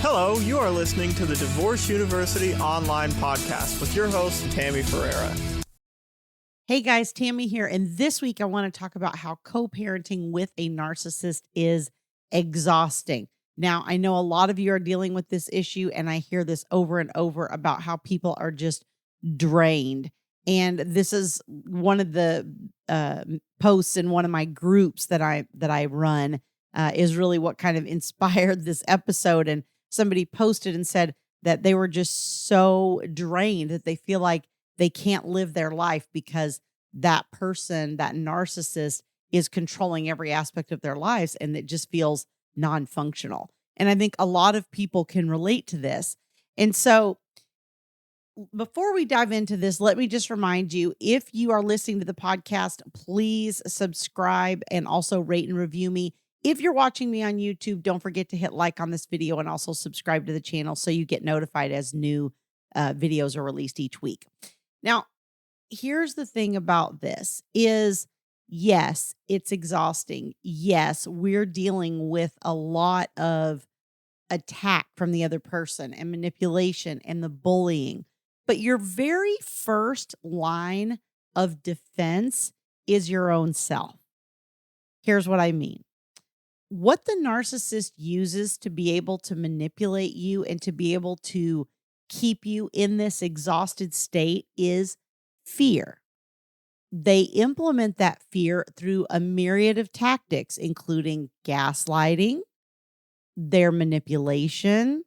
Hello, you are listening to the Divorce University online podcast with your host, Tammy Ferreira. Hey guys, Tammy here. And this week I want to talk about how co-parenting with a narcissist is exhausting. Now, I know a lot of you are dealing with this issue, and I hear this over and over about how people are just drained. And this is one of the posts in one of my groups that I run is really what kind of inspired this episode. And somebody posted and said that they were just so drained that they feel like they can't live their life because that person, that narcissist, is controlling every aspect of their lives, and it just feels non-functional. And I think a lot of people can relate to this. And so before we dive into this, let me just remind you, if you are listening to the podcast, please subscribe and also rate and review me. If you're watching me on YouTube, don't forget to hit like on this video and also subscribe to the channel so you get notified as new videos are released each week. Now, here's the thing about this is, yes, it's exhausting. Yes, we're dealing with a lot of attack from the other person and manipulation and the bullying. But your very first line of defense is your own self. Here's what I mean. What the narcissist uses to be able to manipulate you and to be able to keep you in this exhausted state is fear. They implement that fear through a myriad of tactics, including gaslighting, their manipulation,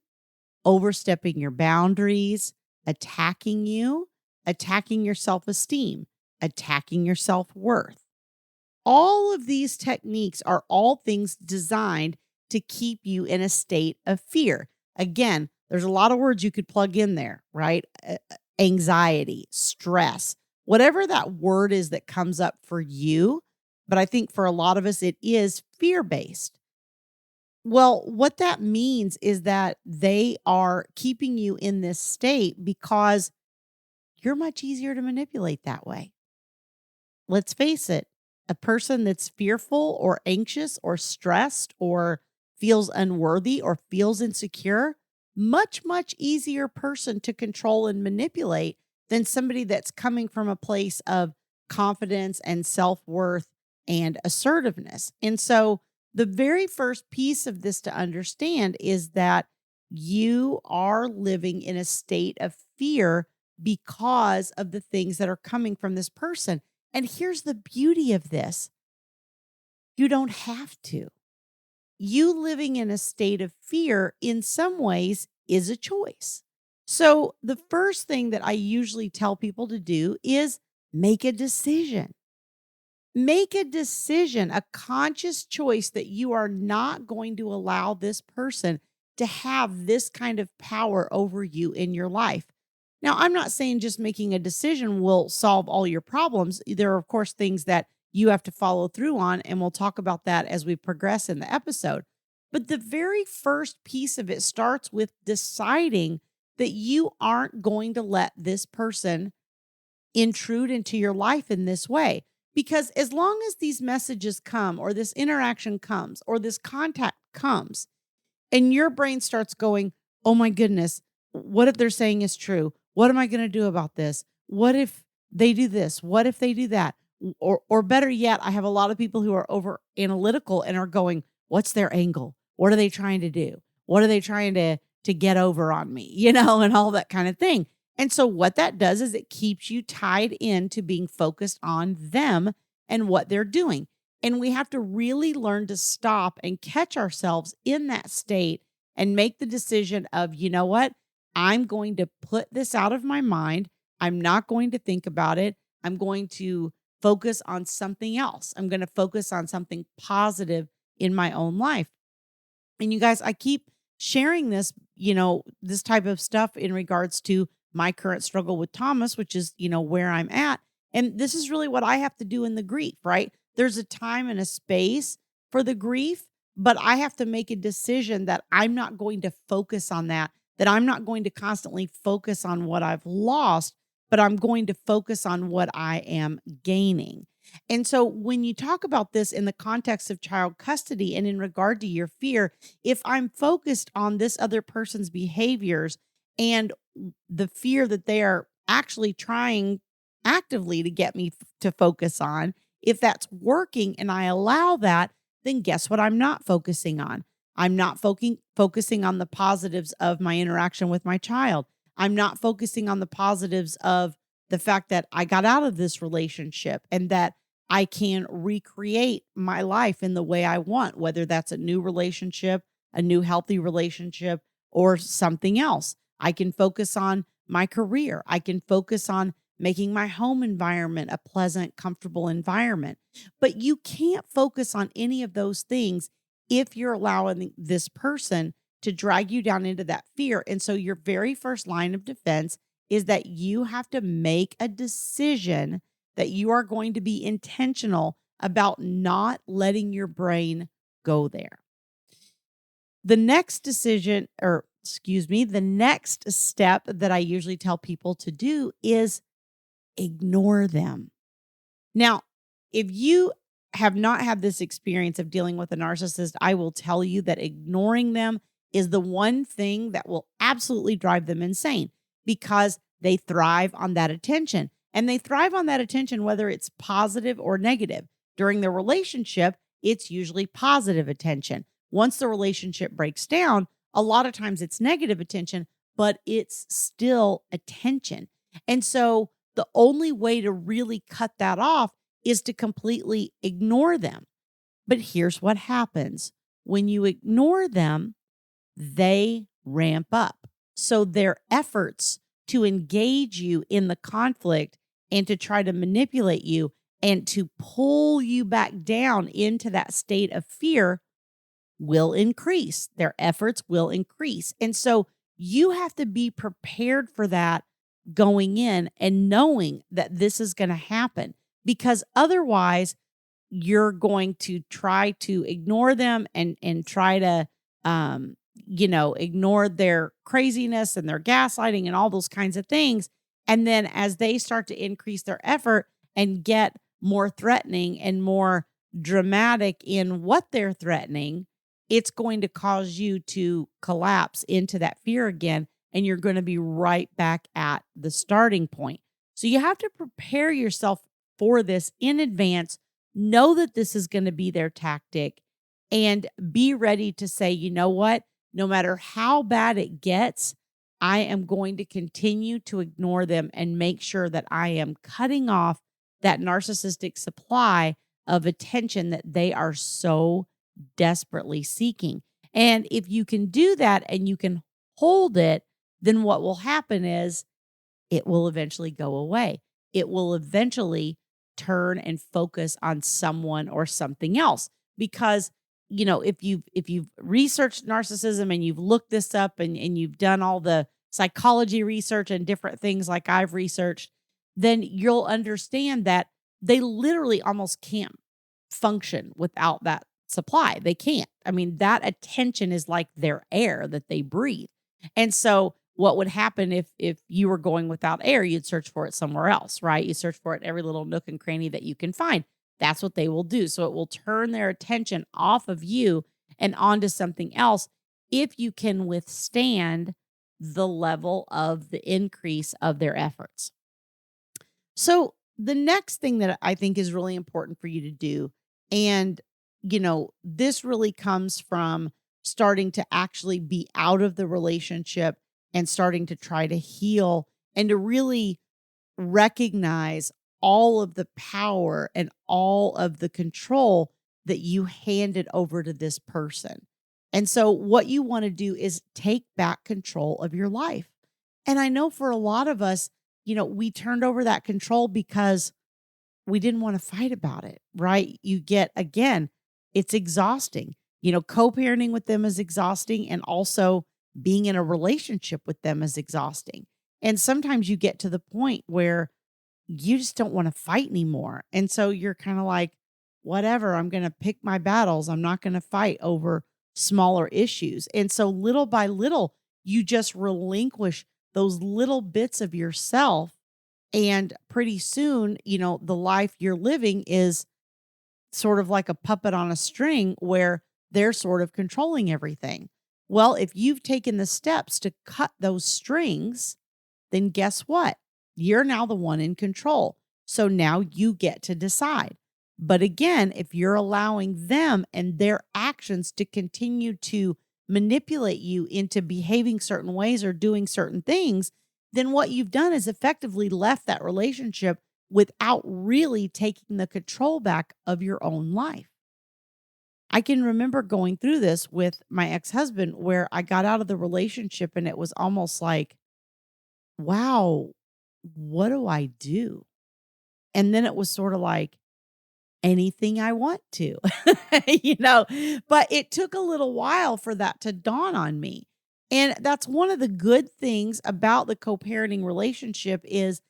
overstepping your boundaries, attacking you, attacking your self-esteem, attacking your self-worth. All of these techniques are all things designed to keep you in a state of fear. Again, there's a lot of words you could plug in there, right? Anxiety, stress, whatever that word is that comes up for you. But I think for a lot of us, it is fear-based. Well, what that means is that they are keeping you in this state because you're much easier to manipulate that way. Let's face it, a person that's fearful or anxious or stressed or feels unworthy or feels insecure, much easier person to control and manipulate than somebody that's coming from a place of confidence and self-worth and assertiveness. And so the very first piece of this to understand is that you are living in a state of fear because of the things that are coming from this person. And here's the beauty of this. You don't have to. You living in a state of fear in some ways is a choice. So the first thing that I usually tell people to do is make a decision. Make a decision, a conscious choice that you are not going to allow this person to have this kind of power over you in your life. Now, I'm not saying just making a decision will solve all your problems. There are, of course, things that you have to follow through on, and we'll talk about that as we progress in the episode. But the very first piece of it starts with deciding that you aren't going to let this person intrude into your life in this way. Because as long as these messages come, or this interaction comes, or this contact comes, and your brain starts going, oh my goodness, what if they're saying is true? What am I going to do about this? What if they do this? What if they do that? Or better yet, I have a lot of people who are over analytical and are going, what's their angle? What are they trying to do? What are they trying to get over on me? And all that kind of thing. And so what that does is it keeps you tied into being focused on them and what they're doing. And we have to really learn to stop and catch ourselves in that state and make the decision of, you know what? I'm going to put this out of my mind. I'm not going to think about it. I'm going to focus on something else. I'm going to focus on something positive in my own life. And you guys, I keep sharing this, this type of stuff in regards to my current struggle with Thomas, which is, where I'm at. And this is really what I have to do in the grief, right? There's a time and a space for the grief, but I have to make a decision that I'm not going to focus on that I'm not going to constantly focus on what I've lost, but I'm going to focus on what I am gaining. And so when you talk about this in the context of child custody and in regard to your fear, if I'm focused on this other person's behaviors and the fear that they are actually trying actively to get me to focus on, if that's working and I allow that, then guess what I'm not focusing on? I'm not focusing on the positives of my interaction with my child. I'm not focusing on the positives of the fact that I got out of this relationship and that I can recreate my life in the way I want, whether that's a new relationship, a new healthy relationship, or something else. I can focus on my career. I can focus on making my home environment a pleasant, comfortable environment. But you can't focus on any of those things if you're allowing this person to drag you down into that fear. And so your very first line of defense is that you have to make a decision that you are going to be intentional about not letting your brain go there. The next the next step that I usually tell people to do is ignore them. Now, if you have not had this experience of dealing with a narcissist, I will tell you that ignoring them is the one thing that will absolutely drive them insane because they thrive on that attention. And they thrive on that attention, whether it's positive or negative. During the relationship, it's usually positive attention. Once the relationship breaks down, a lot of times it's negative attention, but it's still attention. And so the only way to really cut that off is to completely ignore them. But here's what happens. When you ignore them, they ramp up. So their efforts to engage you in the conflict and to try to manipulate you and to pull you back down into that state of fear will increase. Their efforts will increase. And so you have to be prepared for that going in and knowing that this is going to happen, because otherwise you're going to try to ignore them and try to ignore their craziness and their gaslighting and all those kinds of things. And then as they start to increase their effort and get more threatening and more dramatic in what they're threatening, it's going to cause you to collapse into that fear again. And you're going to be right back at the starting point. So you have to prepare yourself for this in advance. Know that this is going to be their tactic and be ready to say, you know what? No matter how bad it gets, I am going to continue to ignore them and make sure that I am cutting off that narcissistic supply of attention that they are so desperately seeking. And if you can do that and you can hold it, then what will happen is it will eventually go away. It will eventually turn and focus on someone or something else. Because, if you've researched narcissism and you've looked this up and you've done all the psychology research and different things like I've researched, then you'll understand that they literally almost can't function without that supply. They can't. I mean, that attention is like their air that they breathe. And so what would happen if you were going without air? You'd search for it somewhere else, right? You search for it in every little nook and cranny that you can find. That's what they will do. So it will turn their attention off of you and onto something else if you can withstand the level of the increase of their efforts. So the next thing that I think is really important for you to do, and this really comes from starting to actually be out of the relationship and starting to try to heal and to really recognize all of the power and all of the control that you handed over to this person. And so what you want to do is take back control of your life. And I know for a lot of us, we turned over that control because we didn't want to fight about it, right? Again, it's exhausting. Co-parenting with them is exhausting, and also being in a relationship with them is exhausting. And sometimes you get to the point where you just don't want to fight anymore. And so you're kind of like, whatever, I'm going to pick my battles. I'm not going to fight over smaller issues. And so little by little, you just relinquish those little bits of yourself And pretty soon, the life you're living is sort of like a puppet on a string where they're sort of controlling everything. Well, if you've taken the steps to cut those strings, then guess what? You're now the one in control. So now you get to decide. But again, if you're allowing them and their actions to continue to manipulate you into behaving certain ways or doing certain things, then what you've done is effectively left that relationship without really taking the control back of your own life. I can remember going through this with my ex-husband where I got out of the relationship and it was almost like, wow, what do I do? And then it was sort of like anything I want to, but it took a little while for that to dawn on me. And that's one of the good things about the co-parenting relationship is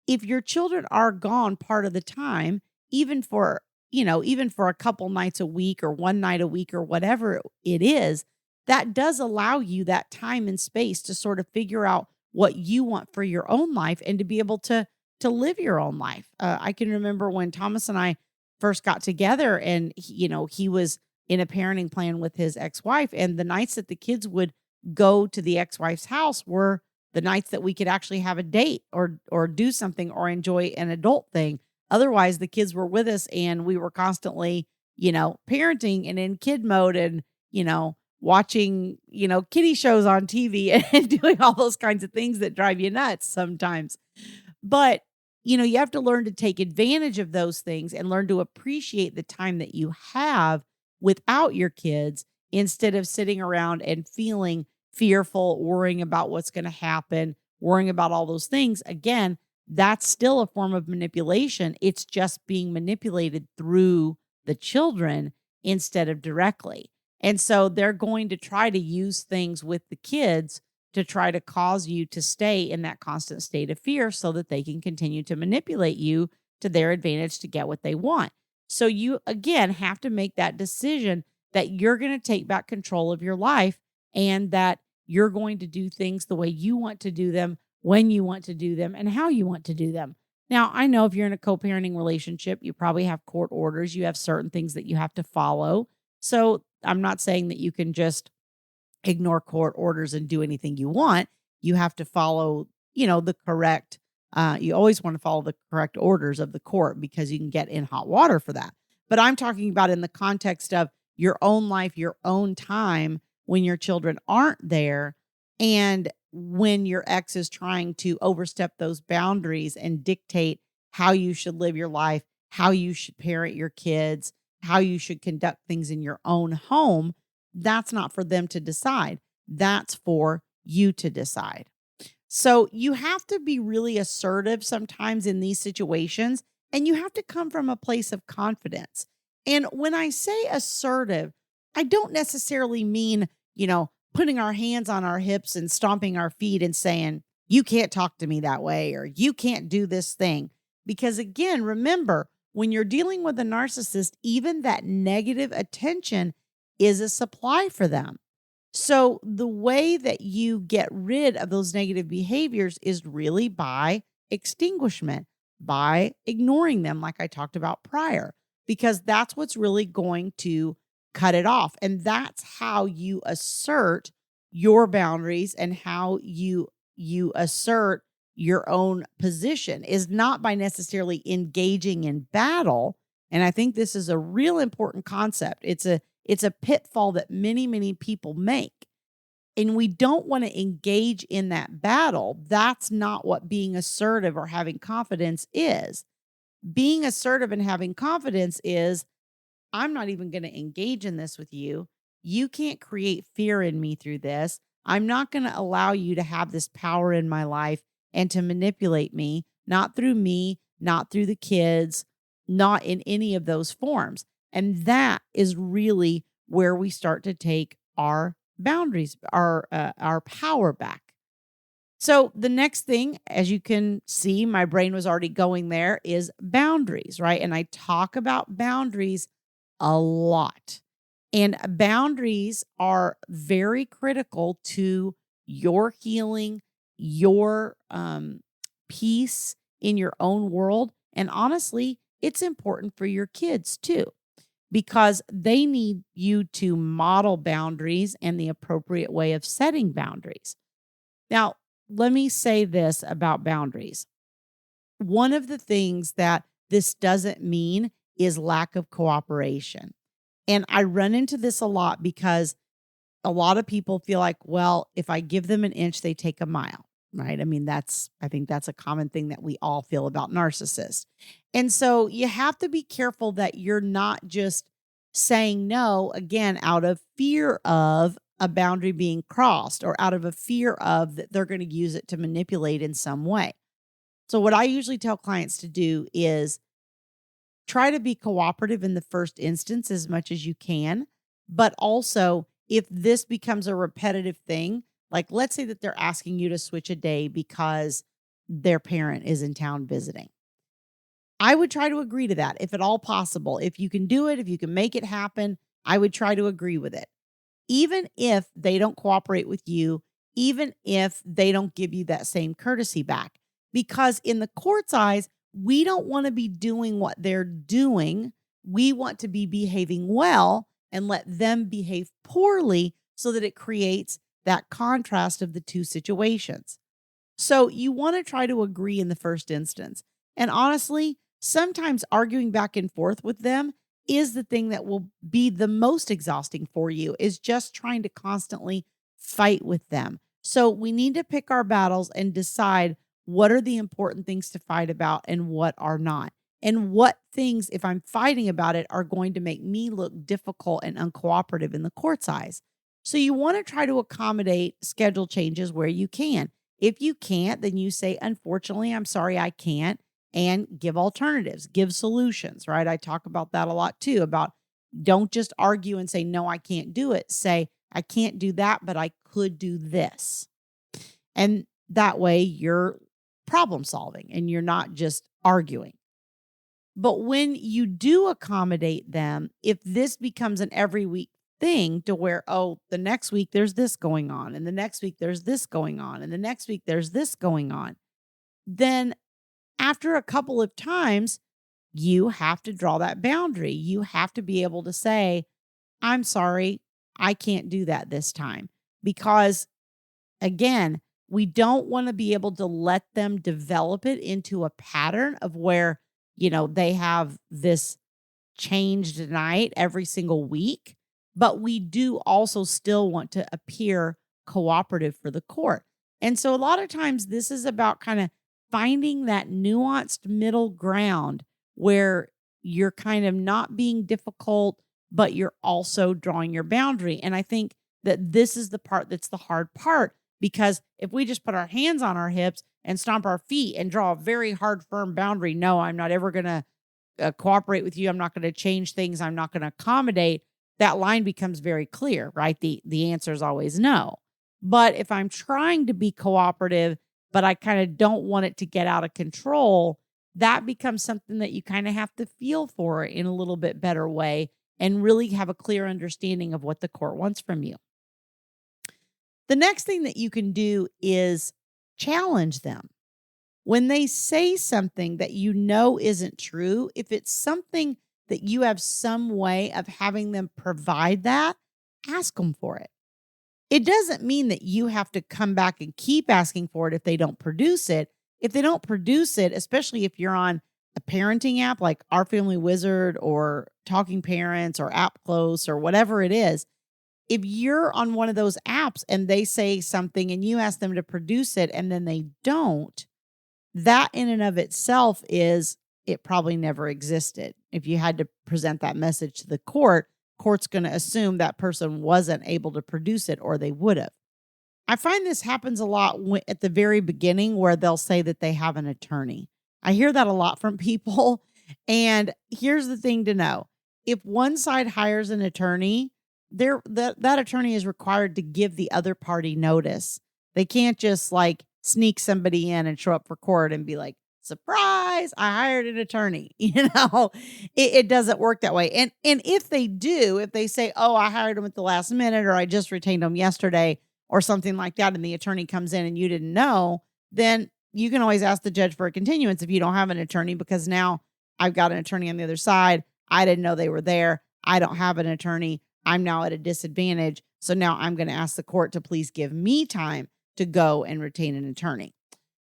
if your children are gone part of the time, even for, even for a couple nights a week or one night a week or whatever it is, that does allow you that time and space to sort of figure out what you want for your own life and to be able to live your own life. I can remember when Thomas and I first got together and he was in a parenting plan with his ex-wife, and the nights that the kids would go to the ex-wife's house were the nights that we could actually have a date or do something or enjoy an adult thing. Otherwise, the kids were with us and we were constantly, parenting and in kid mode and, watching, kiddie shows on TV and doing all those kinds of things that drive you nuts sometimes. But, you have to learn to take advantage of those things and learn to appreciate the time that you have without your kids instead of sitting around and feeling fearful, worrying about what's going to happen, worrying about all those things. Again, that's still a form of manipulation. It's just being manipulated through the children instead of directly. And so they're going to try to use things with the kids to try to cause you to stay in that constant state of fear so that they can continue to manipulate you to their advantage to get what they want. So you, again, have to make that decision that you're going to take back control of your life and that you're going to do things the way you want to do them, when you want to do them, and how you want to do them. Now, I know if you're in a co-parenting relationship, you probably have court orders. You have certain things that you have to follow. So I'm not saying that you can just ignore court orders and do anything you want. You have to follow, the correct, you always want to follow the correct orders of the court because you can get in hot water for that. But I'm talking about in the context of your own life, your own time when your children aren't there. And when your ex is trying to overstep those boundaries and dictate how you should live your life, how you should parent your kids, how you should conduct things in your own home, that's not for them to decide. That's for you to decide. So you have to be really assertive sometimes in these situations, and you have to come from a place of confidence. And when I say assertive, I don't necessarily mean, putting our hands on our hips and stomping our feet and saying, you can't talk to me that way, or you can't do this thing. Because again, remember, when you're dealing with a narcissist, even that negative attention is a supply for them. So the way that you get rid of those negative behaviors is really by extinguishment, by ignoring them, like I talked about prior, because that's what's really going to cut it off. And that's how you assert your boundaries and how you assert your own position is not by necessarily engaging in battle. And I think this is a real important concept. It's a pitfall that many, many people make. And we don't want to engage in that battle. That's not what being assertive or having confidence is. Being assertive and having confidence is, I'm not even going to engage in this with you. You can't create fear in me through this. I'm not going to allow you to have this power in my life and to manipulate me, not through me, not through the kids, not in any of those forms. And that is really where we start to take our boundaries, our power back. So the next thing, as you can see, my brain was already going there, is boundaries, right? And I talk about boundaries a lot. And boundaries are very critical to your healing, your peace in your own world. And honestly, it's important for your kids too, because they need you to model boundaries and the appropriate way of setting boundaries. Now, let me say this about boundaries. One of the things that this doesn't mean is lack of cooperation. And I run into this a lot because a lot of people feel like, well, if I give them an inch, they take a mile, right? I mean, I think that's a common thing that we all feel about narcissists. And so you have to be careful that you're not just saying no, again, out of fear of a boundary being crossed or out of a fear of that they're going to use it to manipulate in some way. So what I usually tell clients to do is try to be cooperative in the first instance as much as you can, but also if this becomes a repetitive thing, like let's say that they're asking you to switch a day because their parent is in town visiting. I would try to agree to that if at all possible. If you can do it, if you can make it happen, I would try to agree with it. Even if they don't cooperate with you, even if they don't give you that same courtesy back. Because in the court's eyes, we don't want to be doing what they're doing. We want to be behaving well and let them behave poorly so that it creates that contrast of the two situations. So you want to try to agree in the first instance. And honestly, sometimes arguing back and forth with them is the thing that will be the most exhausting for you, is just trying to constantly fight with them. So we need to pick our battles and decide what are the important things to fight about and what are not. And what things, if I'm fighting about it, are going to make me look difficult and uncooperative in the court's eyes. So you want to try to accommodate schedule changes where you can. If you can't, then you say, unfortunately, I'm sorry, I can't, and give alternatives, give solutions, right? I talk about that a lot too, about don't just argue and say, no, I can't do it. Say, I can't do that, but I could do this. And that way you're problem solving and you're not just arguing. But when you do accommodate them, if this becomes an every week thing to where, oh, the next week there's this going on, and the next week there's this going on, and the next week there's this going on, then after a couple of times, you have to draw that boundary. You have to be able to say, I'm sorry, I can't do that this time. Because again, we don't want to be able to let them develop it into a pattern of where, they have this changed night every single week, but we do also still want to appear cooperative for the court. And so a lot of times this is about kind of finding that nuanced middle ground where you're kind of not being difficult, but you're also drawing your boundary. And I think that this is the part that's the hard part, because if we just put our hands on our hips and stomp our feet and draw a very hard, firm boundary, no, I'm not ever going to cooperate with you. I'm not going to change things. I'm not going to accommodate. That line becomes very clear, right? The answer is always no. But if I'm trying to be cooperative, but I kind of don't want it to get out of control, that becomes something that you kind of have to feel for in a little bit better way and really have a clear understanding of what the court wants from you. The next thing that you can do is challenge them. When they say something that you know isn't true, if it's something that you have some way of having them provide that, ask them for it. It doesn't mean that you have to come back and keep asking for it if they don't produce it. If they don't produce it, especially if you're on a parenting app like Our Family Wizard or Talking Parents or App Close or whatever it is, if you're on one of those apps and they say something and you ask them to produce it and then they don't, that in and of itself is it probably never existed. If you had to present that message to the court's going to assume that person wasn't able to produce it or they would have. I find this happens a lot at the very beginning where they'll say that they have an attorney. I hear that a lot from people. And here's the thing to know. If one side hires an attorney, that attorney is required to give the other party notice. They can't just like sneak somebody in and show up for court and be like, surprise, I hired an attorney. It doesn't work that way. And if they do, if they say, oh, I hired him at the last minute, or I just retained him yesterday or something like that, and the attorney comes in and you didn't know, then you can always ask the judge for a continuance if you don't have an attorney, because now I've got an attorney on the other side. I didn't know they were there. I don't have an attorney. I'm now at a disadvantage. So now I'm going to ask the court to please give me time to go and retain an attorney.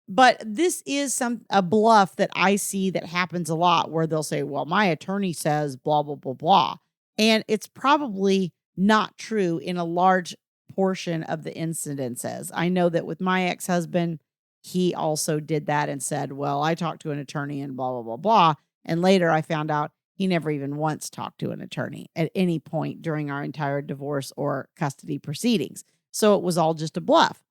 But this is a bluff that I see that happens a lot, where they'll say, well, my attorney says blah, blah, blah, blah. And it's probably not true in a large portion of the incidences. I know that with my ex-husband, he also did that and said, well, I talked to an attorney and blah, blah, blah, blah. And later I found out he never even once talked to an attorney at any point during our entire divorce or custody proceedings. So it was all just a bluff.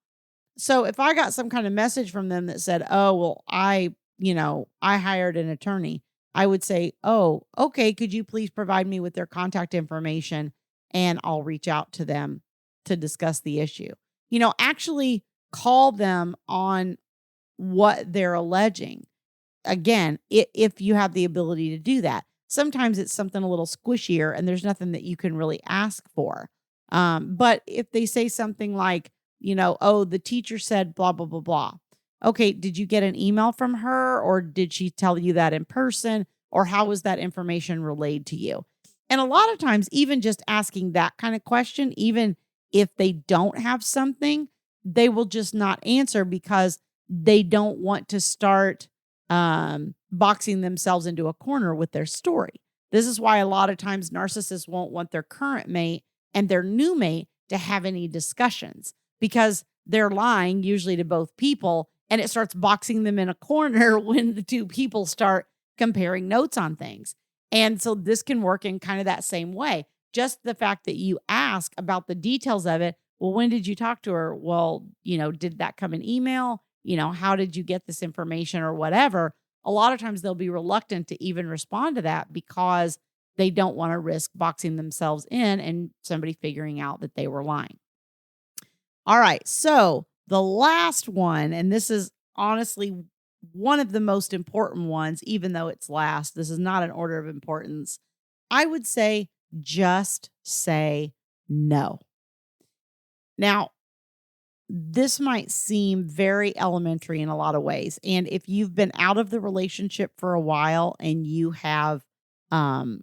So if I got some kind of message from them that said, oh, well, I hired an attorney, I would say, oh, okay, could you please provide me with their contact information and I'll reach out to them to discuss the issue. Actually call them on what they're alleging. Again, if you have the ability to do that. Sometimes it's something a little squishier and there's nothing that you can really ask for. But if they say something like, oh, the teacher said blah, blah, blah, blah. Okay, did you get an email from her, or did she tell you that in person, or how was that information relayed to you? And a lot of times, even just asking that kind of question, even if they don't have something, they will just not answer because they don't want to start boxing themselves into a corner with their story. This is why a lot of times narcissists won't want their current mate and their new mate to have any discussions, because they're lying usually to both people, and it starts boxing them in a corner when the two people start comparing notes on things. And so this can work in kind of that same way. Just the fact that you ask about the details of it. Well, when did you talk to her? Well, did that come in email? How did you get this information or whatever? A lot of times they'll be reluctant to even respond to that because they don't want to risk boxing themselves in and somebody figuring out that they were lying. All right. So the last one, and this is honestly one of the most important ones, even though it's last, this is not an order of importance. I would say just say no. Now, this might seem very elementary in a lot of ways. And if you've been out of the relationship for a while and you have gotten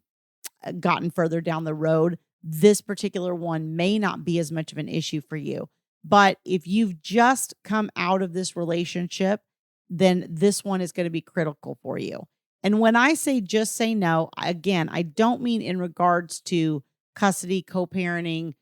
further down the road, this particular one may not be as much of an issue for you. But if you've just come out of this relationship, then this one is going to be critical for you. And when I say just say no, again, I don't mean in regards to custody, co-parenting,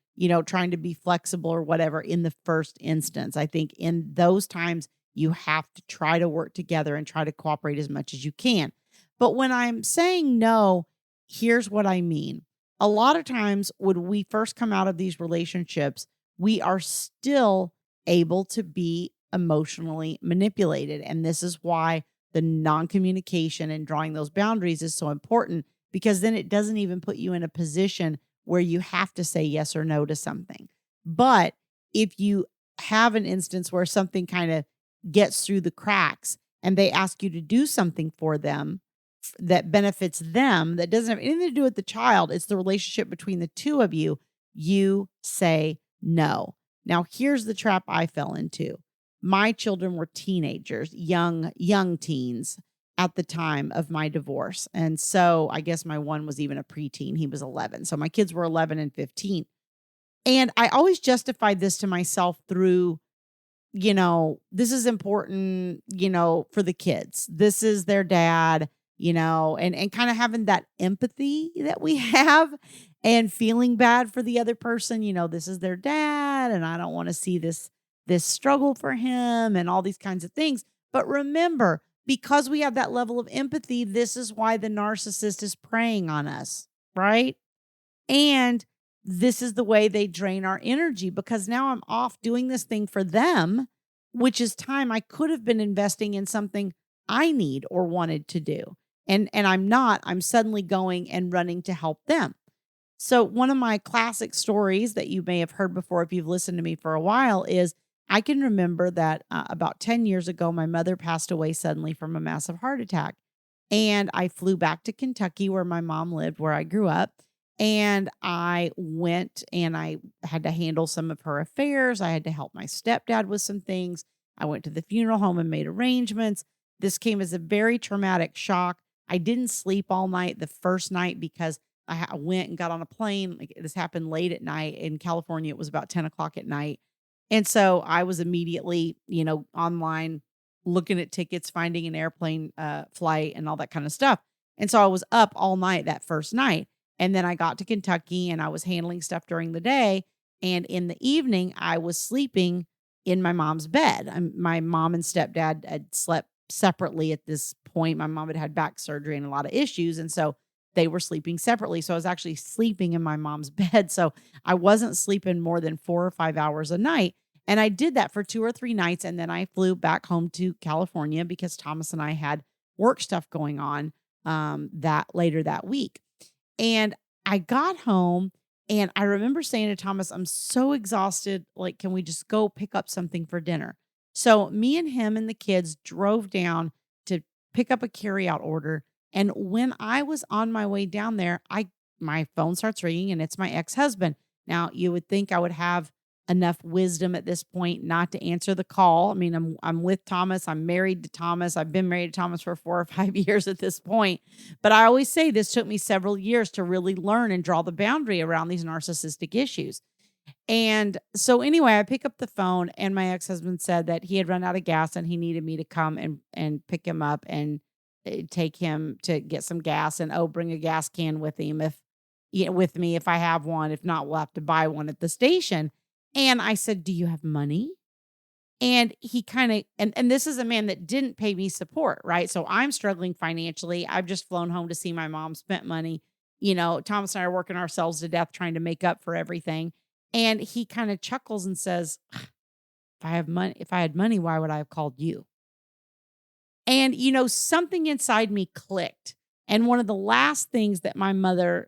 trying to be flexible or whatever in the first instance. I think in those times, you have to try to work together and try to cooperate as much as you can. But when I'm saying no, here's what I mean. A lot of times when we first come out of these relationships, we are still able to be emotionally manipulated. And this is why the non-communication and drawing those boundaries is so important, because then it doesn't even put you in a position where you have to say yes or no to something. But if you have an instance where something kind of gets through the cracks and they ask you to do something for them that benefits them, that doesn't have anything to do with the child, it's the relationship between the two of you, you say no. Now, here's the trap I fell into. My children were teenagers, young teens at the time of my divorce. And so I guess my one was even a preteen. He was 11. So my kids were 11 and 15. And I always justified this to myself through, this is important, for the kids. This is their dad, and kind of having that empathy that we have and feeling bad for the other person. This is their dad and I don't want to see this struggle for him and all these kinds of things. But remember, because we have that level of empathy, this is why the narcissist is preying on us, right? And this is the way they drain our energy, because now I'm off doing this thing for them, which is time I could have been investing in something I need or wanted to do. And I'm not. I'm suddenly going and running to help them. So one of my classic stories that you may have heard before if you've listened to me for a while is I can remember that about 10 years ago, my mother passed away suddenly from a massive heart attack. And I flew back to Kentucky where my mom lived, where I grew up. And I went and I had to handle some of her affairs. I had to help my stepdad with some things. I went to the funeral home and made arrangements. This came as a very traumatic shock. I didn't sleep all night the first night because I went and got on a plane. Like, this happened late at night. In California, it was about 10 o'clock at night. And so I was immediately, online looking at tickets, finding an airplane flight and all that kind of stuff. And so I was up all night that first night. And then I got to Kentucky and I was handling stuff during the day. And in the evening, I was sleeping in my mom's bed. My mom and stepdad had slept separately at this point. My mom had had back surgery and a lot of issues. And so they were sleeping separately. So I was actually sleeping in my mom's bed. So I wasn't sleeping more than 4 or 5 hours a night. And I did that for 2 or 3 nights. And then I flew back home to California because Thomas and I had work stuff going on that later that week. And I got home and I remember saying to Thomas, I'm so exhausted. Like, can we just go pick up something for dinner? So me and him and the kids drove down to pick up a carryout order. And when I was on my way down there, my phone starts ringing and it's my ex-husband. Now, you would think I would have enough wisdom at this point not to answer the call. I mean, I'm with Thomas. I'm married to Thomas. I've been married to Thomas for 4 or 5 years at this point. But I always say this took me several years to really learn and draw the boundary around these narcissistic issues. And so anyway, I pick up the phone and my ex-husband said that he had run out of gas and he needed me to come and pick him up and take him to get some gas and bring a gas can with him with me if I have one. If not, we'll have to buy one at the station. And I said, do you have money? And he kind of, and this is a man that didn't pay me support, right? So I'm struggling financially. I've just flown home to see my mom, spent money. Thomas and I are working ourselves to death trying to make up for everything. And he kind of chuckles and says, if I had money, why would I have called you? And, something inside me clicked. And one of the last things that my mother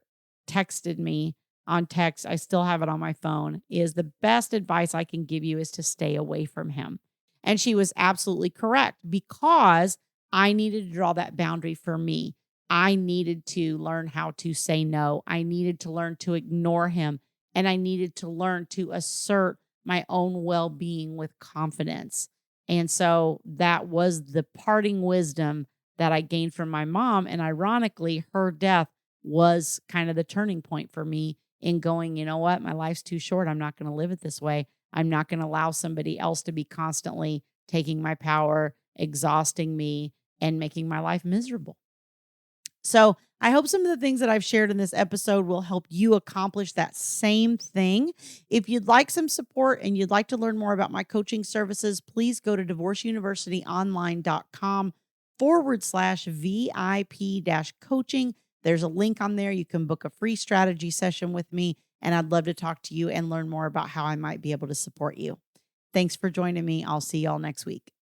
texted me on text, I still have it on my phone, is the best advice I can give you is to stay away from him. And she was absolutely correct because I needed to draw that boundary for me. I needed to learn how to say no. I needed to learn to ignore him. And I needed to learn to assert my own well-being with confidence. And so that was the parting wisdom that I gained from my mom. And ironically, her death was kind of the turning point for me in going, you know what, my life's too short. I'm not going to live it this way. I'm not going to allow somebody else to be constantly taking my power, exhausting me, and making my life miserable. So I hope some of the things that I've shared in this episode will help you accomplish that same thing. If you'd like some support and you'd like to learn more about my coaching services, please go to divorceuniversityonline.com/VIP-coaching. There's a link on there. You can book a free strategy session with me, and I'd love to talk to you and learn more about how I might be able to support you. Thanks for joining me. I'll see y'all next week.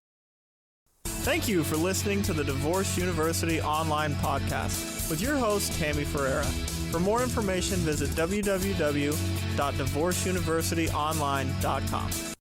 Thank you for listening to the Divorce University online podcast with your host, Tammy Ferreira. For more information, visit www.divorceuniversityonline.com.